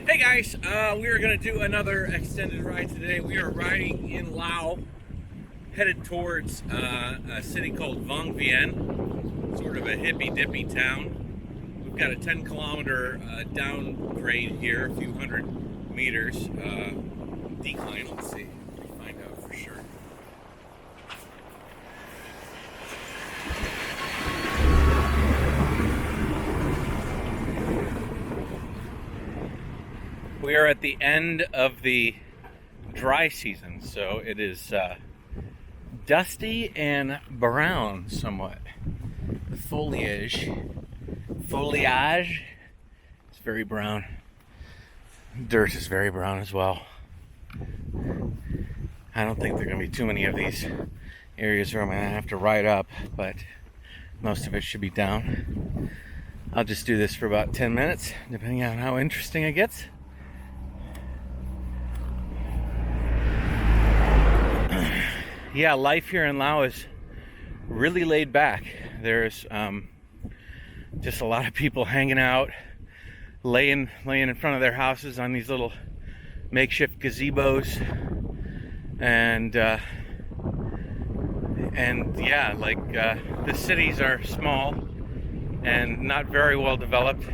Hey guys, we are going to do another extended ride today. We are riding in Laos, headed towards a city called Vangvieng, sort of a hippy-dippy town. We've got a 10-kilometer downgrade here, a few hundred meters decline. Let's see, find out for sure. We are at the end of the dry season, so it is dusty and brown somewhat. The foliage is very brown. Dirt is very brown as well. I don't think there are going to be too many of these areas where I'm going to have to ride up, but most of it should be down. I'll just do this for about 10 minutes, depending on how interesting it gets. Yeah, life here in Laos is really laid back. There's just a lot of people hanging out, laying in front of their houses on these little makeshift gazebos, and yeah, like the cities are small and not very well developed,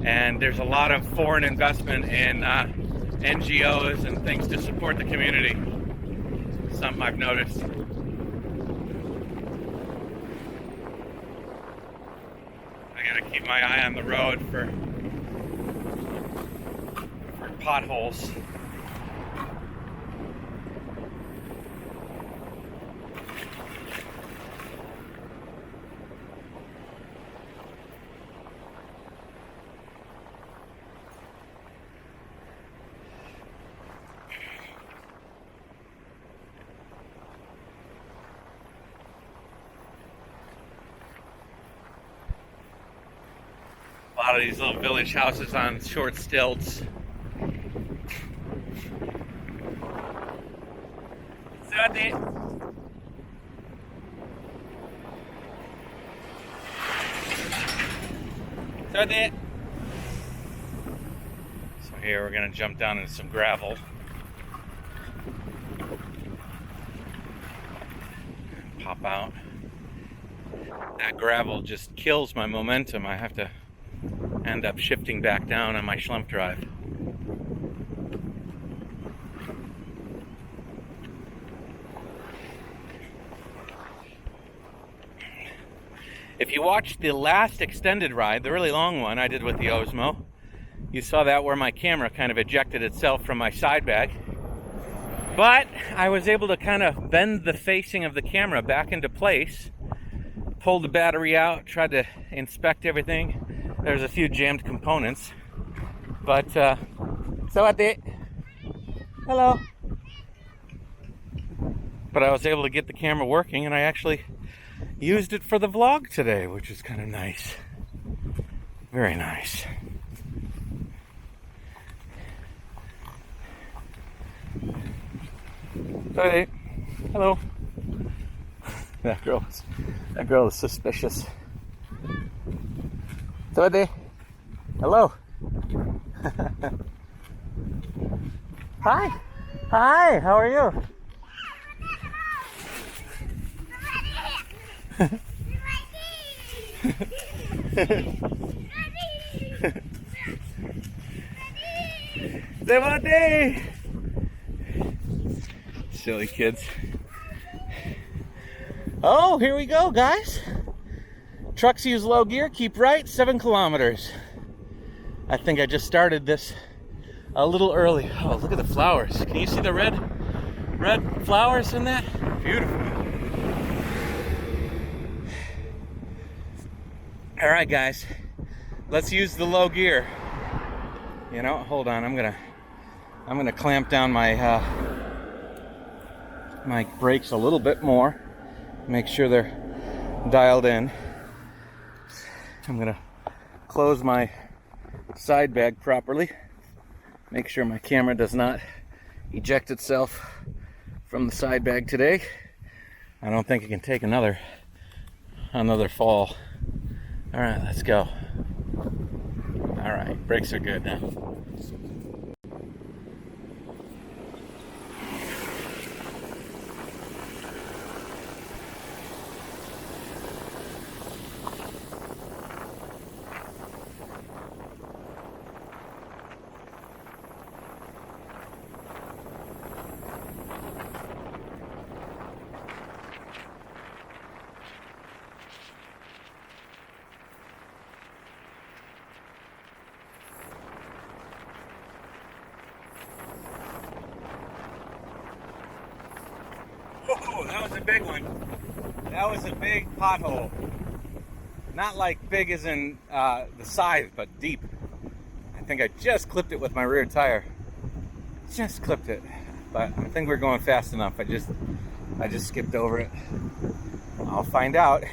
and there's a lot of foreign investment in NGOs and things to support the community. Something I've noticed. I gotta keep my eye on the road for potholes. A lot of these little village houses on short stilts. So here we're going to jump down into some gravel. Pop out. That gravel just kills my momentum. I have to end up shifting back down on my Schlemp drive. If you watched the last extended ride, the really long one I did with the Osmo, you saw that where my camera kind of ejected itself from my side bag. But I was able to kind of bend the facing of the camera back into place, pulled the battery out, tried to inspect everything. There's a few jammed components, but hello. But I was able to get the camera working, and I actually used it for the vlog today, which is kind of nice. Very nice. Hey, hello. That girl is suspicious. Hello. Hi. Hi, how are you? Silly kids. Oh, here we go, guys. Trucks use low gear, keep right, 7 kilometers. I think I just started this a little early. Oh, look at the flowers. Can you see the red flowers in that? Beautiful. All right, guys, let's use the low gear. You know, hold on, I'm gonna clamp down my my brakes a little bit more. Make sure they're dialed in. I'm gonna close my side bag properly. Make sure my camera does not eject itself from the side bag today. I don't think it can take another fall. All right, let's go. All right, brakes are good now. Whoa, that was a big one. That was a big pothole. Not like big as in the size, but deep. I think I just clipped it with my rear tire. Just clipped it. But I think we're going fast enough. I just skipped over it. I'll find out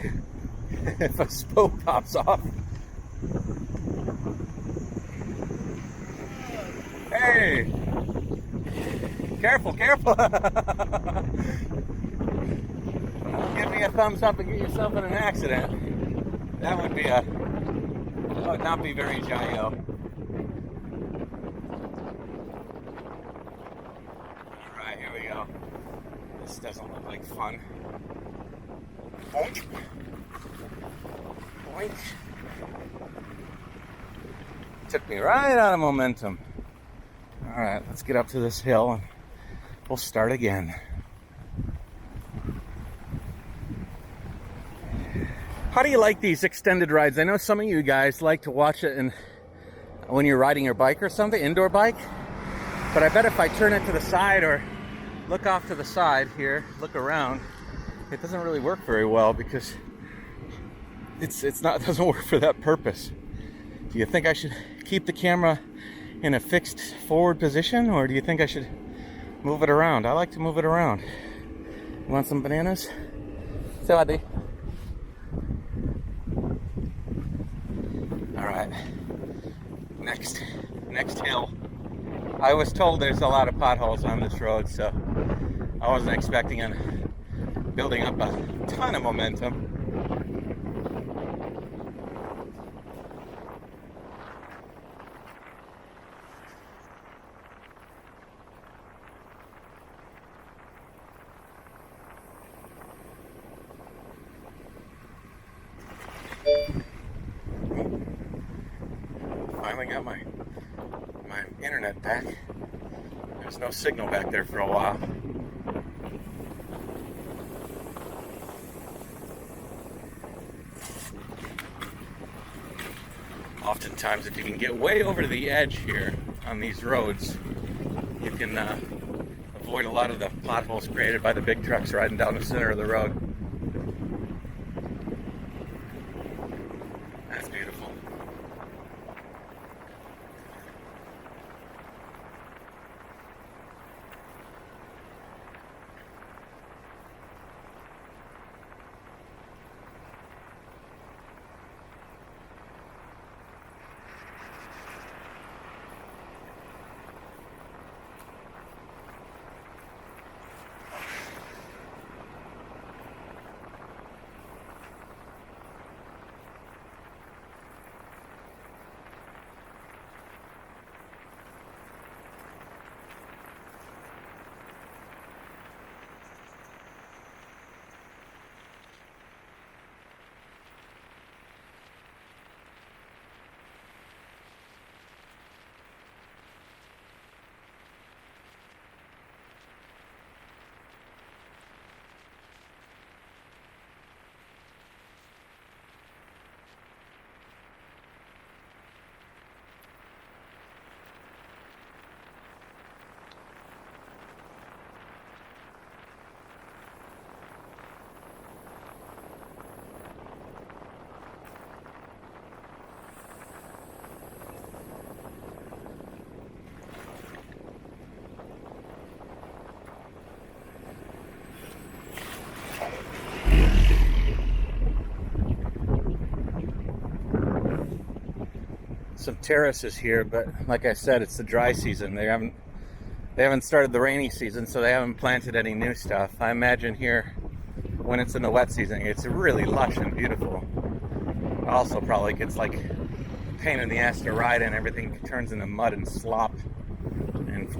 if a spoke pops off. Hey! Careful, careful! Give me a thumbs up and get yourself in an accident. That would not be very Jayoe. Alright, here we go. This doesn't look like fun. Boink. Boink. Took me right out of momentum. Alright, let's get up to this hill and we'll start again. How do you like these extended rides? I know some of you guys like to watch it when you're riding your bike or something, indoor bike. But I bet if I turn it to the side or look off to the side here, look around, it doesn't really work very well because it doesn't work for that purpose. Do you think I should keep the camera in a fixed forward position, or do you think I should move it around? I like to move it around. You want some bananas? Sawadee. All right, next hill. I was told there's a lot of potholes on this road, so I wasn't expecting on building up a ton of momentum. Finally got my internet back. There's no signal back there for a while. Oftentimes, if you can get way over to the edge here on these roads, you can avoid a lot of the potholes created by the big trucks riding down the center of the road. That's beautiful. Some terraces here, but like I said, it's the dry season. They haven't started the rainy season, so they haven't planted any new stuff. I imagine here, when it's in the wet season, it's really lush and beautiful. Also probably gets like a pain in the ass to ride in. Everything turns into mud and slop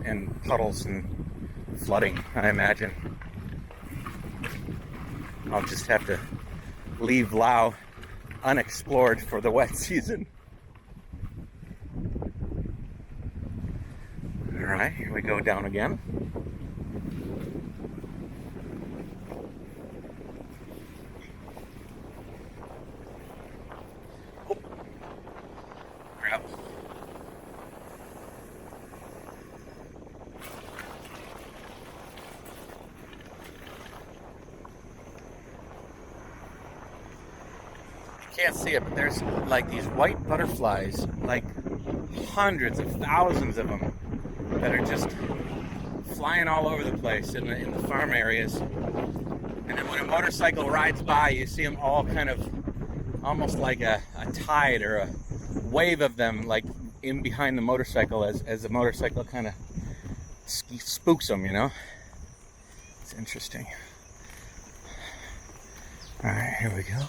and puddles and flooding, I imagine. I'll just have to leave Laos unexplored for the wet season. Alright, here we go down again. Oh. Crap. can't see it, but there's like these white butterflies, like hundreds of thousands of them, that are just flying all over the place in the farm areas. And then when a motorcycle rides by, you see them all kind of almost like a tide or a wave of them, like in behind the motorcycle as the motorcycle kind of spooks them, you know? It's interesting. All right, here we go.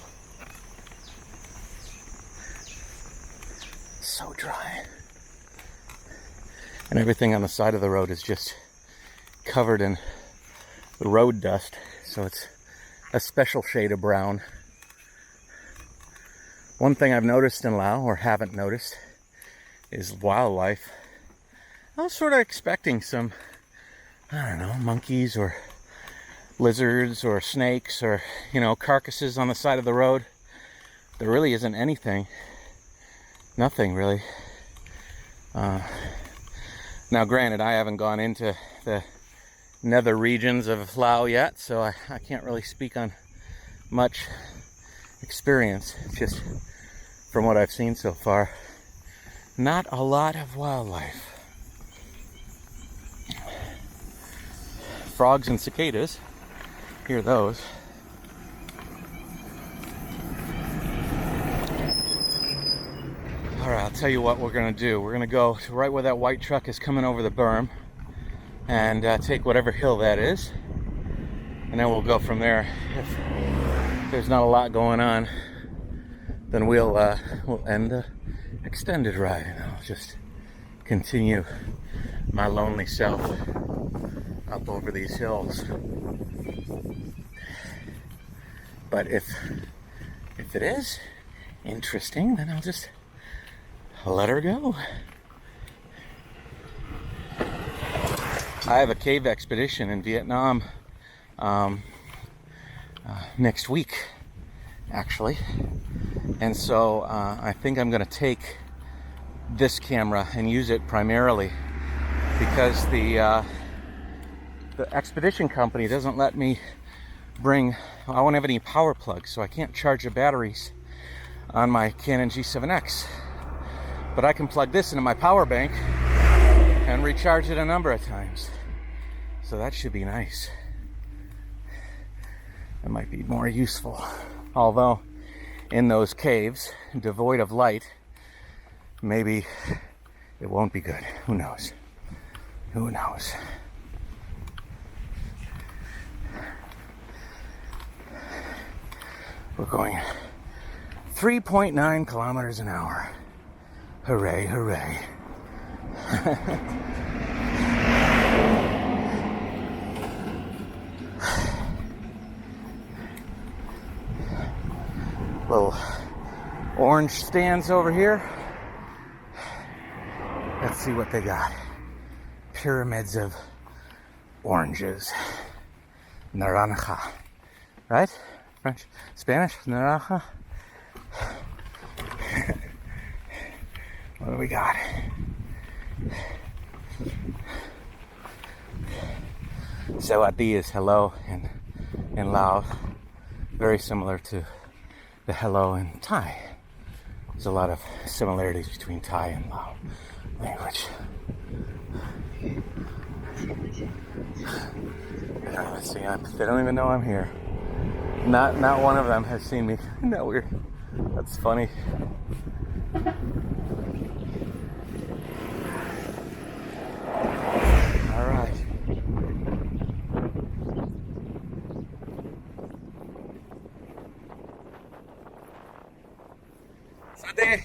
So dry. And everything on the side of the road is just covered in road dust, so it's a special shade of brown. One thing I've noticed in Laos, or haven't noticed, is wildlife. I was sort of expecting some, I don't know, monkeys or lizards or snakes or, you know, carcasses on the side of the road. There really isn't anything. Nothing really. Now granted, I haven't gone into the nether regions of Laos yet, so I can't really speak on much experience. Just from what I've seen so far, not a lot of wildlife. Frogs and cicadas, hear those. All right, I'll tell you what we're gonna do. We're gonna go to right where that white truck is coming over the berm and take whatever hill that is, and then we'll go from there. If there's not a lot going on, then we'll end the extended ride, and I'll just continue my lonely self up over these hills. But if it is interesting, then I'll just let her go. I have a cave expedition in Vietnam next week, actually, and so I think I'm going to take this camera and use it primarily because the expedition company doesn't let me bring. I won't have any power plugs, so I can't charge the batteries on my Canon G7X. But I can plug this into my power bank and recharge it a number of times. So that should be nice. It might be more useful. Although, in those caves, devoid of light, maybe it won't be good. Who knows? Who knows? We're going 3.9 kilometers an hour. Hooray, hooray. Little orange stands over here. Let's see what they got. Pyramids of oranges. Naranja. Right? French? Spanish? Naranja? What do we got? Sawati is hello in Laos. Very similar to the hello in Thai. There's a lot of similarities between Thai and Lao language. Let's see, they don't even know I'm here. Not one of them has seen me. Isn't that weird? That's funny. All right. Sade.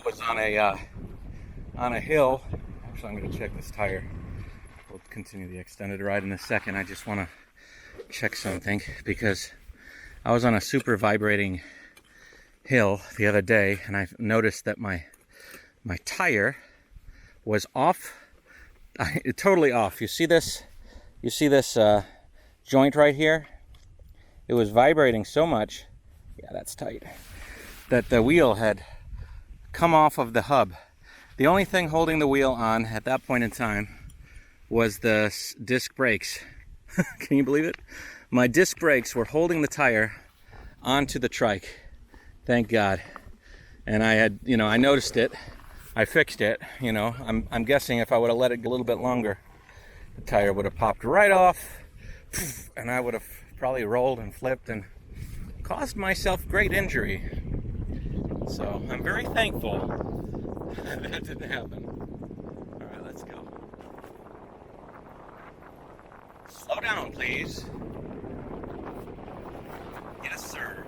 Was on a hill. Actually, I'm going to check this tire. We'll continue the extended ride in a second. I just want to check something because I was on a super vibrating hill the other day, and I noticed that my tire was off, totally off. You see this? You see this joint right here? It was vibrating so much. Yeah, that's tight. That the wheel had come off of the hub, The only thing holding the wheel on at that point in time was the disc brakes. Can you believe it? My disc brakes were holding the tire onto the trike. Thank God. And I had, I noticed it. I fixed it. I'm guessing if I would have let it go a little bit longer, the tire would have popped right off, and I would have probably rolled and flipped and caused myself great injury. So I'm very thankful that didn't happen. All right, let's go. Slow down, please. Yes, sir.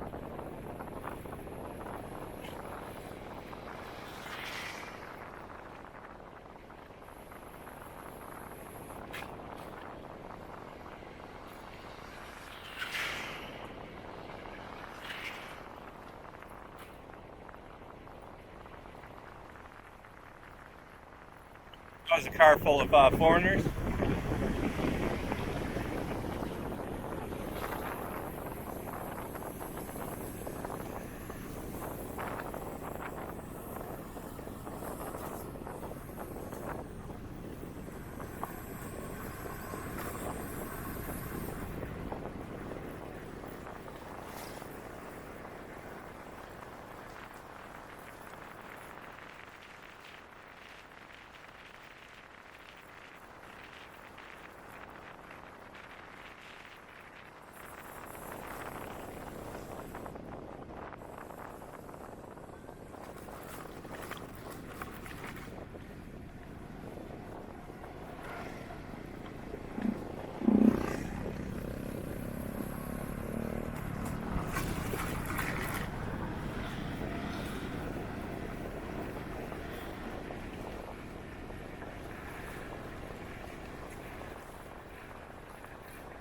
That was a car full of foreigners.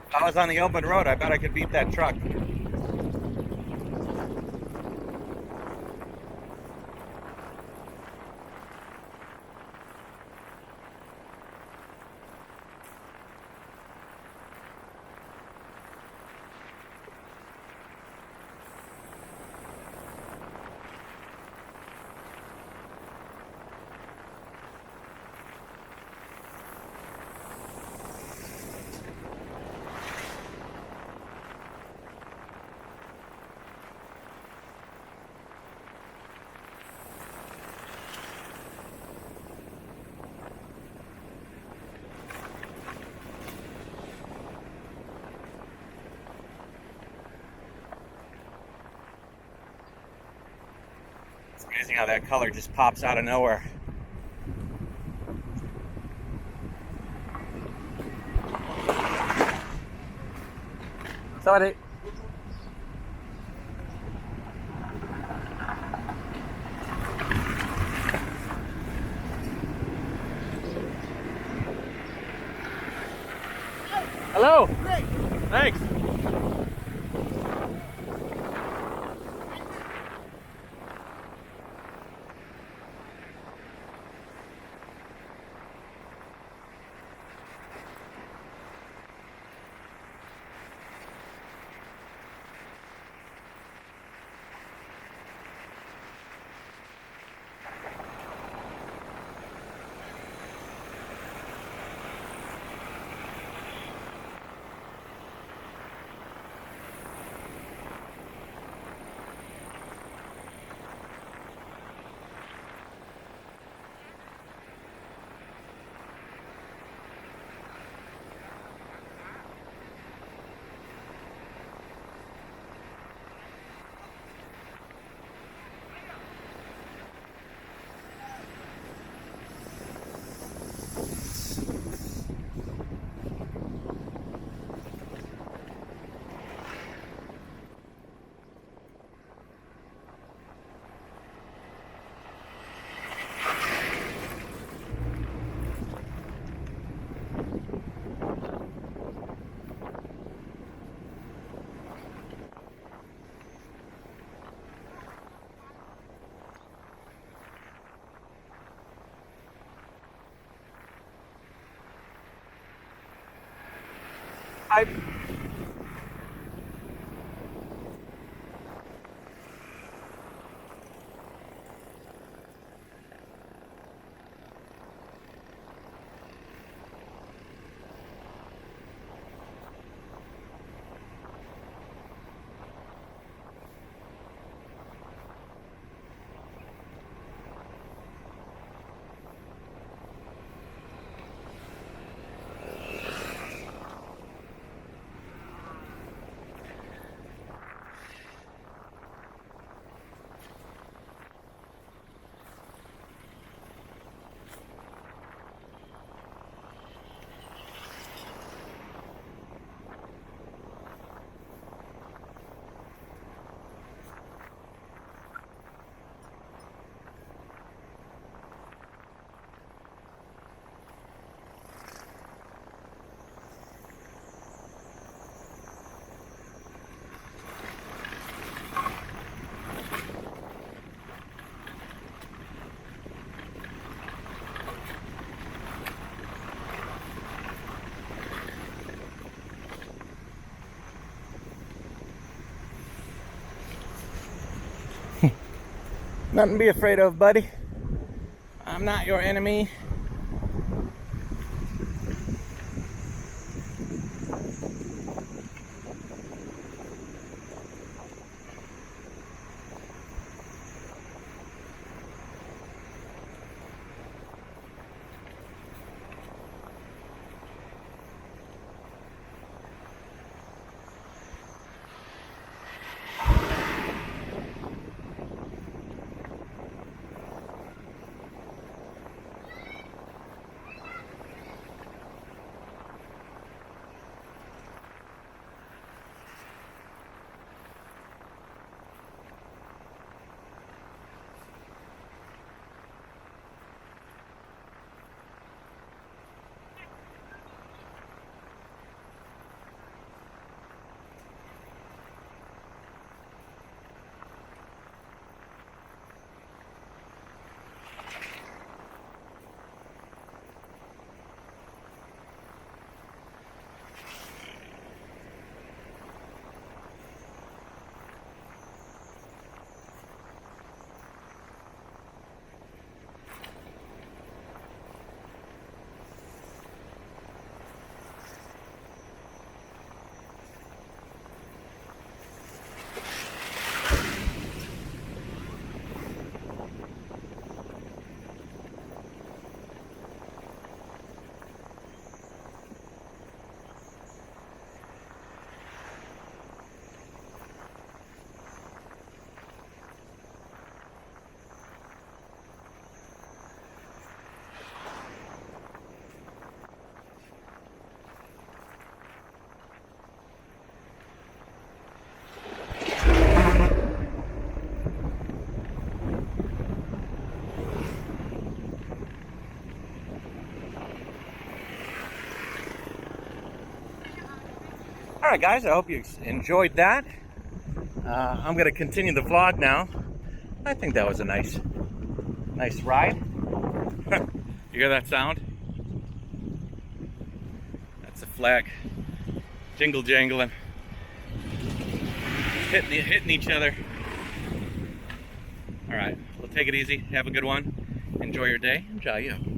If I was on the open road, I bet I could beat that truck. It's amazing how that color just pops out of nowhere. Sorry. Hello. Great. Thanks. I Nothing to be afraid of, buddy. I'm not your enemy. All right, guys, I hope you enjoyed that. I'm going to continue the vlog now. I think that was a nice ride. You hear that sound? That's a flag. Jingle jangling. Hitting each other. All right, we'll take it easy. Have a good one. Enjoy your day. Jayoe.